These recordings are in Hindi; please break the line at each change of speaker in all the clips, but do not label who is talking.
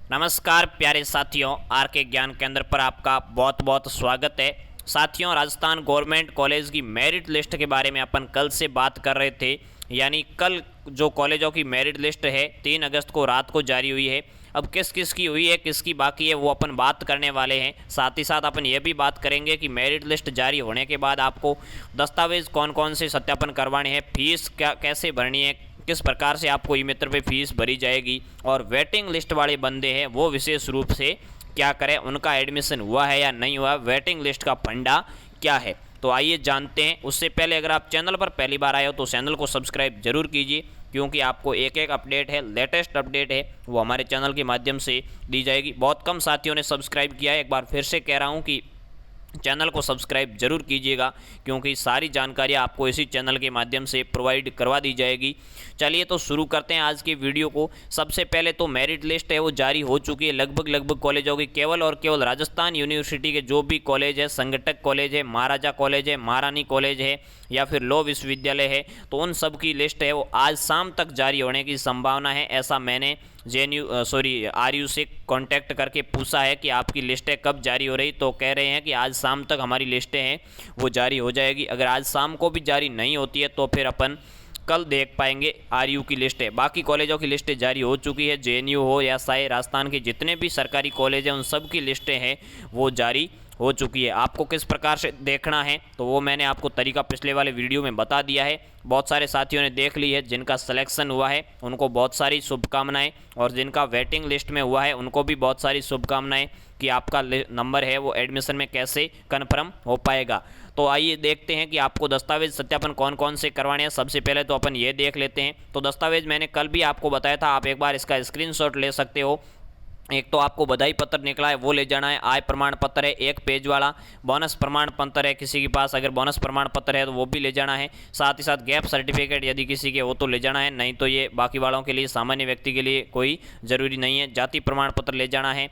नमस्कार प्यारे साथियों, आर के ज्ञान केंद्र पर आपका बहुत बहुत स्वागत है। साथियों, राजस्थान गवर्नमेंट कॉलेज की मेरिट लिस्ट के बारे में अपन कल से बात कर रहे थे। यानी कल जो कॉलेजों की मेरिट लिस्ट है 3 अगस्त को रात को जारी हुई है। अब किस किस की हुई है, किसकी बाकी है, वो अपन बात करने वाले हैं। साथ ही साथ अपन ये भी बात करेंगे कि मेरिट लिस्ट जारी होने के बाद आपको दस्तावेज़ कौन कौन से सत्यापन करवाने हैं, फीस क्या कैसे भरनी है, किस प्रकार से आपको ई मित्र पे फीस भरी जाएगी, और वेटिंग लिस्ट वाले बंदे हैं वो विशेष रूप से क्या करें, उनका एडमिशन हुआ है या नहीं हुआ, वेटिंग लिस्ट का फंडा क्या है। तो आइए जानते हैं। उससे पहले अगर आप चैनल पर पहली बार आए हो तो चैनल को सब्सक्राइब जरूर कीजिए, क्योंकि आपको एक एक अपडेट है, लेटेस्ट अपडेट है, वो हमारे चैनल के माध्यम से दी जाएगी। बहुत कम साथियों ने सब्सक्राइब किया है। एक बार फिर से कह रहा हूँ कि चैनल को सब्सक्राइब जरूर कीजिएगा, क्योंकि सारी जानकारियाँ आपको इसी चैनल के माध्यम से प्रोवाइड करवा दी जाएगी। चलिए तो शुरू करते हैं आज की वीडियो को। सबसे पहले तो मेरिट लिस्ट है वो जारी हो चुकी है लगभग कॉलेजों की। केवल और केवल राजस्थान यूनिवर्सिटी के जो भी कॉलेज है, संगठक कॉलेज है, महाराजा कॉलेज है, महारानी कॉलेज है या फिर लॉ विश्वविद्यालय है, तो उन सब की लिस्ट है वो आज शाम तक जारी होने की संभावना है। ऐसा मैंने आरयू से कांटेक्ट करके पूछा है कि आपकी लिस्टें कब जारी हो रही, तो कह रहे हैं कि आज शाम तक हमारी लिस्टें हैं वो जारी हो जाएगी। अगर आज शाम को भी जारी नहीं होती है तो फिर अपन कल देख पाएंगे आरयू की लिस्टें। बाकी कॉलेजों की लिस्टें जारी हो चुकी है। जेएनयू हो या साए, राजस्थान के जितने भी सरकारी कॉलेज हैं उन सब की लिस्टें हैं वो जारी हो चुकी है। आपको किस प्रकार से देखना है तो वो मैंने आपको तरीका पिछले वाले वीडियो में बता दिया है। बहुत सारे साथियों ने देख ली है। जिनका सिलेक्शन हुआ है उनको बहुत सारी शुभकामनाएं, और जिनका वेटिंग लिस्ट में हुआ है उनको भी बहुत सारी शुभकामनाएं कि आपका नंबर है वो एडमिशन में कैसे कन्फर्म हो पाएगा। तो आइए देखते हैं कि आपको दस्तावेज सत्यापन कौन कौन से करवाने हैं। सबसे पहले तो अपन ये देख लेते हैं। तो दस्तावेज मैंने कल भी आपको बताया था, आप एक बार इसका स्क्रीनशॉट ले सकते हो। एक तो आपको बधाई पत्र निकला है वो ले जाना है, आय प्रमाण पत्र है 1 पेज वाला, बोनस प्रमाण पत्र है किसी के पास, अगर बोनस प्रमाण पत्र है तो वो भी ले जाना है। साथ ही साथ गैप सर्टिफिकेट यदि किसी के हो तो ले जाना है, नहीं तो ये बाकी वालों के लिए, सामान्य व्यक्ति के लिए कोई ज़रूरी नहीं है। जाति प्रमाण पत्र ले जाना है,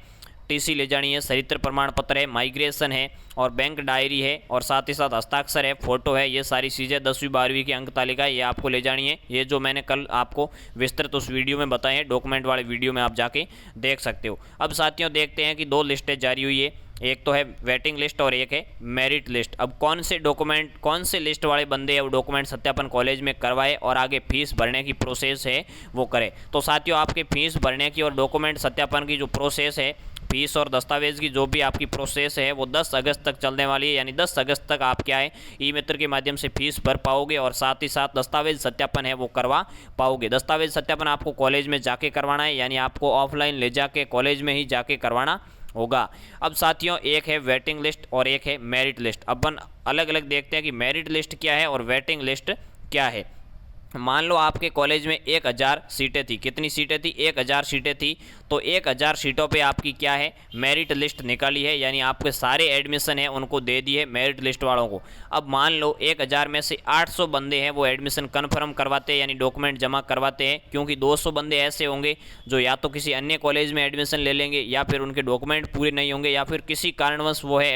टीसी ले जानी है, चरित्र प्रमाण पत्र है, माइग्रेशन है और बैंक डायरी है, और साथ ही साथ हस्ताक्षर है, फोटो है। ये सारी चीज़ें 10वीं 12वीं की अंक तालिका है, ये आपको ले जानी है। ये जो मैंने कल आपको विस्तृत उस वीडियो में बताए हैं, डॉक्यूमेंट वाले वीडियो में आप जाके देख सकते हो। अब साथियों देखते हैं कि 2 लिस्टें जारी हुई है, एक तो है वेटिंग लिस्ट और एक है मेरिट लिस्ट। अब कौन से डॉक्यूमेंट, कौन से लिस्ट वाले बंदे हैं वो डॉक्यूमेंट सत्यापन कॉलेज में करवाए और आगे फीस भरने की प्रोसेस है वो करें। तो साथियों, आपके फीस भरने की और डॉक्यूमेंट सत्यापन की जो प्रोसेस है, फीस और दस्तावेज़ की जो भी आपकी प्रोसेस है वो 10 अगस्त तक चलने वाली है। यानी 10 अगस्त तक आप क्या है ई मित्र के माध्यम से फीस भर पाओगे और साथ ही साथ दस्तावेज सत्यापन है वो करवा पाओगे। दस्तावेज सत्यापन आपको कॉलेज में जाके करवाना है, यानी आपको ऑफलाइन ले जाके कॉलेज में ही जाके करवाना होगा। अब साथियों, एक है वेटिंग लिस्ट और एक है मेरिट लिस्ट। अपन अलग अलग देखते हैं कि मेरिट लिस्ट क्या है और वेटिंग लिस्ट क्या है। मान लो आपके कॉलेज में 1000 सीटें थी। कितनी सीटें थी? 1000 सीटें थी। तो 1000 सीटों पे आपकी क्या है मेरिट लिस्ट निकाली है, यानी आपके सारे एडमिशन हैं उनको दे दिए मेरिट लिस्ट वालों को। अब मान लो 1000 में से 800 बंदे हैं वो एडमिशन कन्फर्म करवाते हैं, यानी डॉक्यूमेंट जमा करवाते हैं, क्योंकि 200 बंदे ऐसे होंगे जो या तो किसी अन्य कॉलेज में एडमिशन ले लेंगे या फिर उनके डॉक्यूमेंट पूरे नहीं होंगे या फिर किसी कारणवश वो है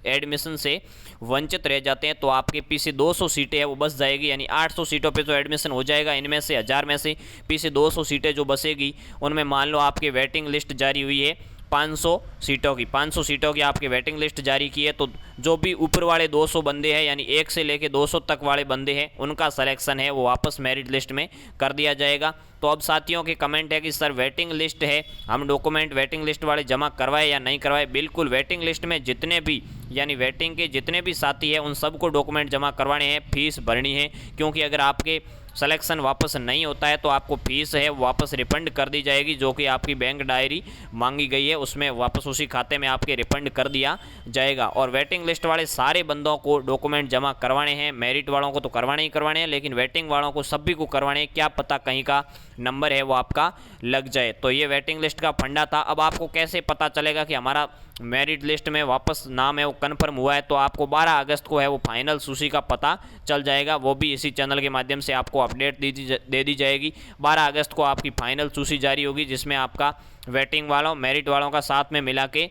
एडमिशन से वंचित रह जाते हैं। तो आपके पीछे 200 सीटें हैं वो बच जाएगी, यानी 800 सीटों पर तो एडमिशन हो जाएगा। इनमें से 1000 में से पीछे 200 सीटें जो बचेगी उनमें मान लो आपकी वेटिंग लिस्ट जारी हुई है 500 सीटों की। 500 सीटों की आपकी वेटिंग लिस्ट जारी की है, तो जो भी ऊपर वाले 200 बंदे हैं, यानी 1 से लेके 200 तक वाले बंदे हैं, उनका सिलेक्शन है वो वापस मेरिट लिस्ट में कर दिया जाएगा। तो अब साथियों के कमेंट है कि सर वेटिंग लिस्ट है, हम डॉक्यूमेंट वेटिंग लिस्ट वाले जमा करवाए या नहीं करवाए। बिल्कुल, वेटिंग लिस्ट में जितने भी, यानी वेटिंग के जितने भी साथी हैं उन सबको डॉक्यूमेंट जमा करवाने हैं, फीस भरनी है, क्योंकि अगर आपके सिलेक्शन वापस नहीं होता है तो आपको फीस है वापस रिफंड कर दी जाएगी, जो कि आपकी बैंक डायरी मांगी गई है उसमें वापस उसी खाते में आपके रिफंड कर दिया जाएगा। और वेटिंग लिस्ट वाले सारे बंदों को डॉक्यूमेंट जमा करवाने हैं। मेरिट वालों को तो करवाने ही करवाने हैं, लेकिन वेटिंग वालों को सभी को करवाने हैं, क्या पता कहीं का नंबर है वो आपका लग जाए। तो ये वेटिंग लिस्ट का फंडा था। अब आपको कैसे पता चलेगा कि हमारा मेरिट लिस्ट में वापस नाम है वो कन्फर्म हुआ है? तो आपको 12 अगस्त को है वो फाइनल सूची का पता चल जाएगा, वो भी इसी चैनल के माध्यम से आपको अपडेट दे दी जाएगी। 12 अगस्त को आपकी फाइनल सूची जारी होगी, जिसमें आपका वेटिंग वालों मेरिट वालों का साथ में मिला के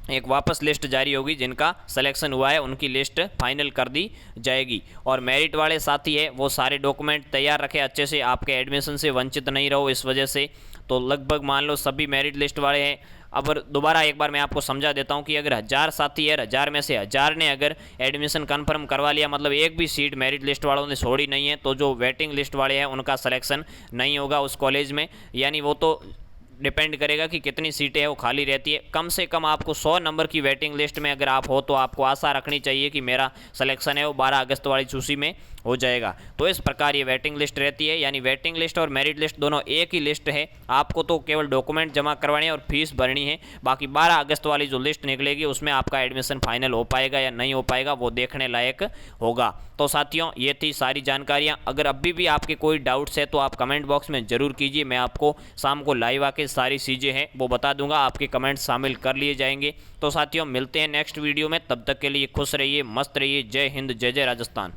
एक वापस लिस्ट जारी होगी, जिनका सिलेक्शन हुआ है उनकी लिस्ट फाइनल कर दी जाएगी। और मेरिट वाले साथी है वो सारे डॉक्यूमेंट तैयार रखें अच्छे से, आपके एडमिशन से वंचित नहीं रहो इस वजह से। तो लगभग मान लो सभी मेरिट लिस्ट वाले हैं। अब दोबारा एक बार मैं आपको समझा देता हूं कि अगर 1000 साथी है, 1000 में से 1000 ने अगर एडमिशन कन्फर्म करवा लिया, मतलब एक भी सीट मेरिट लिस्ट वालों ने छोड़ी नहीं है, तो जो वेटिंग लिस्ट वाले हैं उनका सिलेक्शन नहीं होगा उस कॉलेज में। यानी वो तो डिपेंड करेगा कि कितनी सीटें हैं वो खाली रहती है। कम से कम आपको 100 नंबर की वेटिंग लिस्ट में अगर आप हो तो आपको आशा रखनी चाहिए कि मेरा सिलेक्शन है वो 12 अगस्त वाली सूची में हो जाएगा। तो इस प्रकार ये वेटिंग लिस्ट रहती है। यानी वेटिंग लिस्ट और मेरिट लिस्ट दोनों एक ही लिस्ट है। आपको तो केवल डॉक्यूमेंट जमा करवाने और फीस भरनी है। बाकी 12 अगस्त वाली जो लिस्ट निकलेगी उसमें आपका एडमिशन फाइनल हो पाएगा या नहीं हो पाएगा वो देखने लायक होगा। तो साथियों ये थी सारी जानकारियाँ। अगर अभी भी आपके कोई डाउट्स है तो आप कमेंट बॉक्स में ज़रूर कीजिए। मैं आपको शाम को लाइव आके सारी चीज़ें हैं वो बता दूंगा, आपके कमेंट शामिल कर लिए जाएंगे। तो साथियों मिलते हैं नेक्स्ट वीडियो में, तब तक के लिए खुश रहिए, मस्त रहिए। जय हिंद, जय जय राजस्थान।